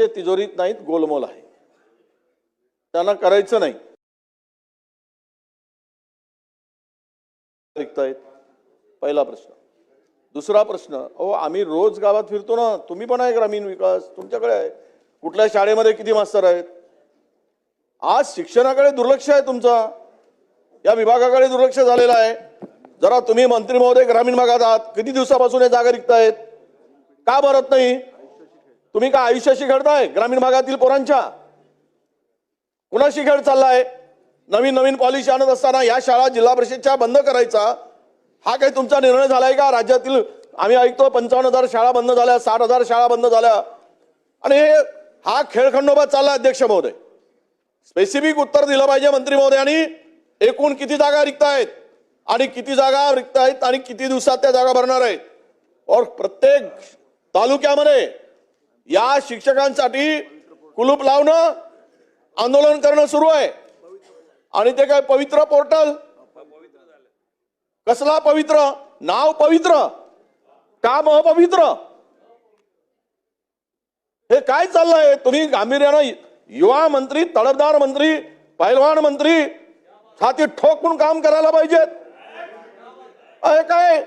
तिजोरीत नाहीत, गोलमोल आहे, त्यांना करायचं नाही. रिक्त आहेत. पहिला प्रश्न. दुसरा प्रश्न, अहो आम्ही रोज गावात फिरतो ना, तुम्ही पण आहे ग्रामीण विकास, तुमच्याकडे आहे. कुठल्या शाळेमध्ये किती मास्तर आहेत? आज शिक्षणाकडे दुर्लक्ष आहे तुमचा, या विभागाकडे दुर्लक्ष झालेलं आहे. जरा तुम्ही मंत्री महोदय ग्रामीण भागात आहात, किती दिवसापासून हे जागा रिक्त आहेत, का भरत नाही? तुम्ही का आयुष्याशी खेळताय ग्रामीण भागातील पोरांच्या? कुणाशी खेळ चाललाय? नवीन नवीन पॉलिसी आणत असताना या शाळा जिल्हा परिषदच्या बंद करायचा हा काही तुमचा निर्णय झालाय का? राज्यातील आम्ही ऐकतो 55,000 शाळा बंद झाल्या, 60,000 शाळा बंद झाल्या, आणि हा खेळखंडोबा चालला. अध्यक्ष महोदय, स्पेसिफिक उत्तर दिलं पाहिजे मंत्री महोदयांनी. एकूण किती जागा रिक्त आहेत आणि किती जागा रिक्त आहेत आणि किती दिवसात त्या जागा भरणार आहेत? और प्रत्येक तालुक्यामध्ये या शिक्षकांसाठी कुलूप लावणं, आंदोलन करणं सुरू आहे. आणि ते काय पवित्र पोर्टल? कसला पवित्र? नाव पवित्र, काम अपवित्र. हे काय चाललंय? तुम्ही गांभीर्यानं युवा मंत्री, तडफदार मंत्री, पैलवान मंत्री छाती ठोकून काम करायला पाहिजेत. काय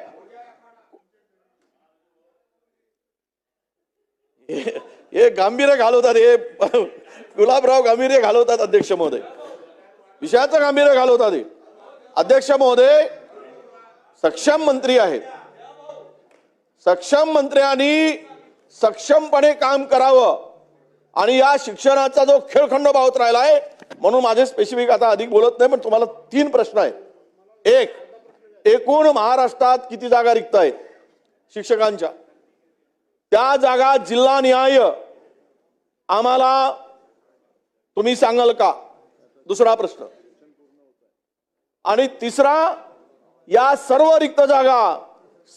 हे गांभीर्य घालवतात, हे गुलाबराव गांभीर्य घालवतात. अध्यक्ष महोदय, विषयाचं गांभीर्य घालवतात. अध्यक्ष महोदय, सक्षम मंत्री आहेत, सक्षम मंत्र्यांनी सक्षमपणे काम करावं आणि या शिक्षणाचा जो खेळखंडोबा होत राहिला आहे. म्हणून माझे स्पेसिफिक आता अधिक बोलत नाही, पण तुम्हाला 3 प्रश्न आहेत. एक, एकूण महाराष्ट्रात किती जागा रिक्त आहेत शिक्षकांच्या? त्या जागा जिल्हानिहाय आम्हाला तुम्ही सांगाल का? दुसरा प्रश्न. आणि तिसरा, या सर्व रिक्त जागा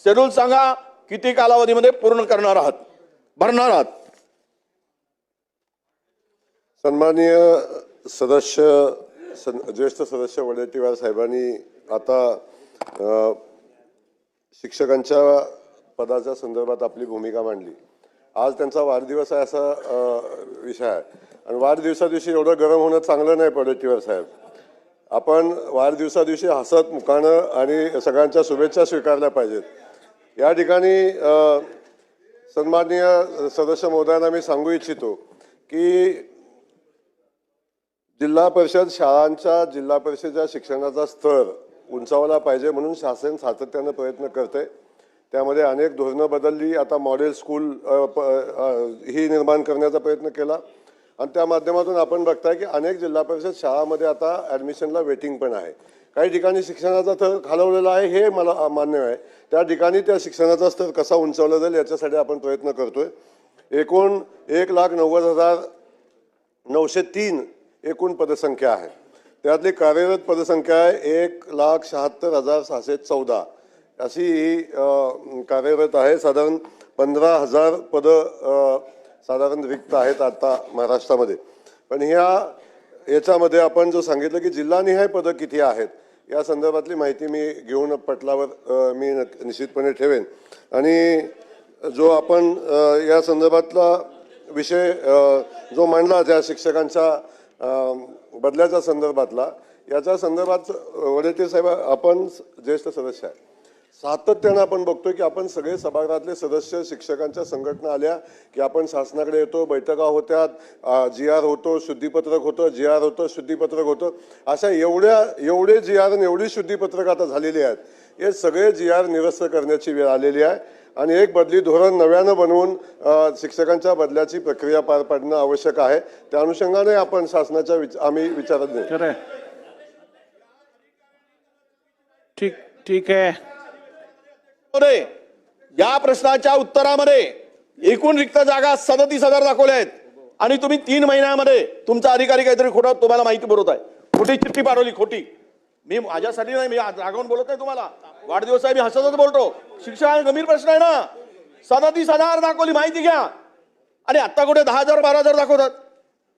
शेड्यूल सांगा, किती कालावधीमध्ये पूर्ण करणार आहात, भरणार आहात? सन्माननीय सदस्य, ज्येष्ठ सदस्य वडेट्टीवार साहेबांनी आता शिक्षकांच्या पदाच्या संदर्भात आपली भूमिका मांडली. आज त्यांचा वाढदिवस आहे असा विषय आहे, आणि वाढदिवसा दिवशी एवढं गरम होणं चांगलं नाही. वडेट्टीवार साहेब, आपण वाढदिवसा दिवशी हसत मुखानं आणि सगळ्यांच्या शुभेच्छा स्वीकारल्या पाहिजेत. या ठिकाणी सन्माननीय सदस्य महोदयांना मी सांगू इच्छितो की जिल्हा परिषद शाळांच्या, जिल्हा परिषदेच्या शिक्षणाचा स्तर उंचावला पाहिजे म्हणून शासन सातत्यानं प्रयत्न करते. त्यामध्ये अनेक धोरणं बदलली. आता मॉडेल स्कूल ही निर्माण करण्याचा प्रयत्न केला, आणि त्या माध्यमातून आपण बघताय की अनेक जिल्हा परिषद शाळामध्ये आता ॲडमिशनला वेटिंग पण आहे. काही ठिकाणी शिक्षणाचा स्तर खालवलेला आहे, हे मला मान्य आहे. त्या ठिकाणी त्या शिक्षणाचा स्तर कसा उंचावला जाईल याच्यासाठी आपण प्रयत्न करतोय. एकूण 1,90,903 एकूण पदसंख्या आहे. त्यातली कार्यरत पदसंख्या आहे 1,76,614 अशी ही कार्यरत आहे. साधारण 15,000 पदं साधारण रिक्त आहेत आता महाराष्ट्रामध्ये. पण याच्यामध्ये आपण जो सांगितलं की जिल्हानिहाय पदं किती आहेत या संदर्भातली माहिती मी घेऊन पटलावर मी निश्चितपणे ठेवेन. आणि जो आपण या संदर्भातला विषय जो मांडला त्या शिक्षकांच्या बदल्याच्या संदर्भातला, याच्या संदर्भात वडेट्टीवार साहेब आपण ज्येष्ठ सदस्य आहे, सातत्यानं आपण बघतोय की आपण सगळे सभागृहातले सदस्य, शिक्षकांच्या संघटना आल्या की आपण शासनाकडे येतो, बैठका होत्यात, GR होतो, शुद्धीपत्रक होतं, GR होतं, शुद्धीपत्रक होतं. अशा एवढे GR आणि एवढी शुद्धीपत्रक आता झालेली आहेत. हे सगळे GR निरस्त करण्याची वेळ आलेली आहे, आणि एक बदली धोरण नव्यानं बनवून शिक्षकांच्या बदल्याची प्रक्रिया पार पाडणं आवश्यक आहे. त्या अनुषंगाने आपण शासनाच्या आम्ही विचारात नाही. ठीक आहे. या प्रश्नाच्या उत्तरामध्ये एकूण रिक्त जागा 37,000 दाखवल्या आहेत, आणि तुम्ही 3 महिन्यामध्ये तुमचा अधिकारी काहीतरी खोटा तुम्हाला माहिती पुरवत आहे. खोटी चिठ्ठी पाठवली, खोटी. मी माझ्यासाठी नाही, मी रागावून बोलत नाही तुम्हाला. वाढदिवस आहे, मी हसतच बोलतो. शिक्षण गंभीर प्रश्न आहे ना. 37,000 दाखवली, माहिती घ्या. आणि आता कुठे 10,000 12,000 दाखवतात,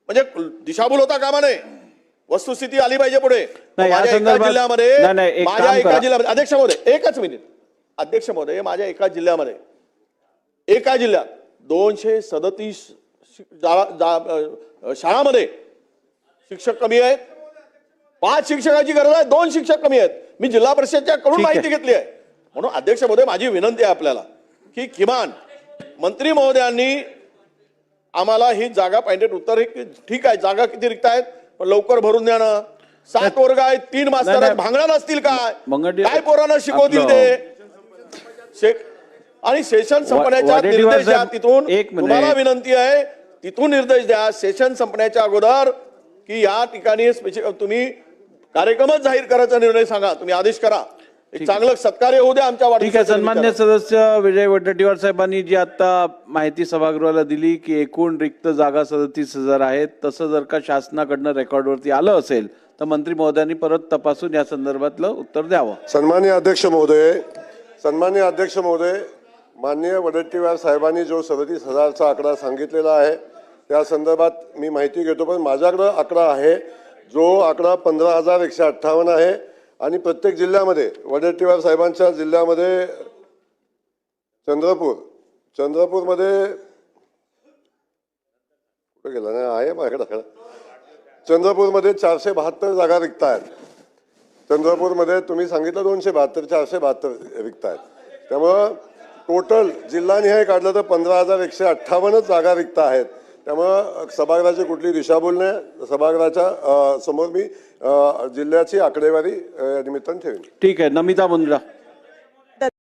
म्हणजे दिशाभूल होता कामा नये. वस्तुस्थिती आली पाहिजे पुढे. माझ्या एका जिल्ह्यामध्ये अध्यक्ष महोदय, एकच मिनिट अध्यक्ष महोदय, माझ्या एका जिल्ह्यात 237 शाळामध्ये शिक्षक कमी आहेत. 5 शिक्षकाची गरज आहे, 2 शिक्षक कमी आहेत. मी जिल्हा परिषदच्या कडून ठीक आहे. माहिती घेतली आहे. म्हणून अध्यक्ष महोदय, माझी विनंती आहे आपल्याला की किमान मंत्री महोदयांनी आम्हाला ही जागा पाहिजे उत्तर हे ठीक आहे, जागा किती रिक्त आहेत पण लवकर भरून द्या ना. 7 वर्ग आहेत, 3 मास्तर आहेत, भांगडा नसतील काय? काय पोरांना शिकवतील ते? आणि सेशन संपण्याच्या वडेट्टीवार निर्देश द्या. साहेब, तिथून एक मिनिट. तुम्हाला विनंती आहे, तिथून निर्देश द्या सेशन संपण्याच्या अगोदर की या ठिकाणी तुम्ही कार्यक्रमच जाहीर करायचा निर्णय सांगा. तुम्ही आदेश करा. एक चांगलं सत्कार्य होऊ द्या आमच्या ठीक आहे. सन्मान्य वाढदिवसाच्या सदस्य विजय वडेट्टीवार साहेबांनी जी आता माहिती सभागृहाला दिली की एकूण रिक्त जागा 37,000 आहेत, तसं जर का शासनाकडनं रेकॉर्डवरती आलं असेल तर मंत्री महोदयांनी परत तपासून या संदर्भातलं उत्तर द्यावं. सन्मान्य अध्यक्ष महोदय, माननीय वडेट्टीवार साहेबांनी जो 37,000चा आकडा सांगितलेला आहे त्या संदर्भात मी माहिती घेतो. पण माझ्याकडं आकडा आहे जो आकडा 15,158 आहे. आणि प्रत्येक जिल्ह्यामध्ये वडेट्टीवार साहेबांच्या जिल्ह्यामध्ये चंद्रपूरमध्ये कुठे गेला नाही आहे माझ्याकडे. चंद्रपूरमध्ये 472 जागा रिक्त आहेत. चंद्रपूरमध्ये तुम्ही सांगितलं 272, 472 रिक्त आहेत. त्यामुळं टोटल जिल्हानिहाय काढलं तर 15,158 जागा रिक्त आहेत. त्यामुळं सभागृहाची कुठली दिशाभूल नाही. सभागृहाच्या समोर मी जिल्ह्याची आकडेवारी निमित्तानं ठेवीन. ठीक आहे. नमिता मुंद्रा.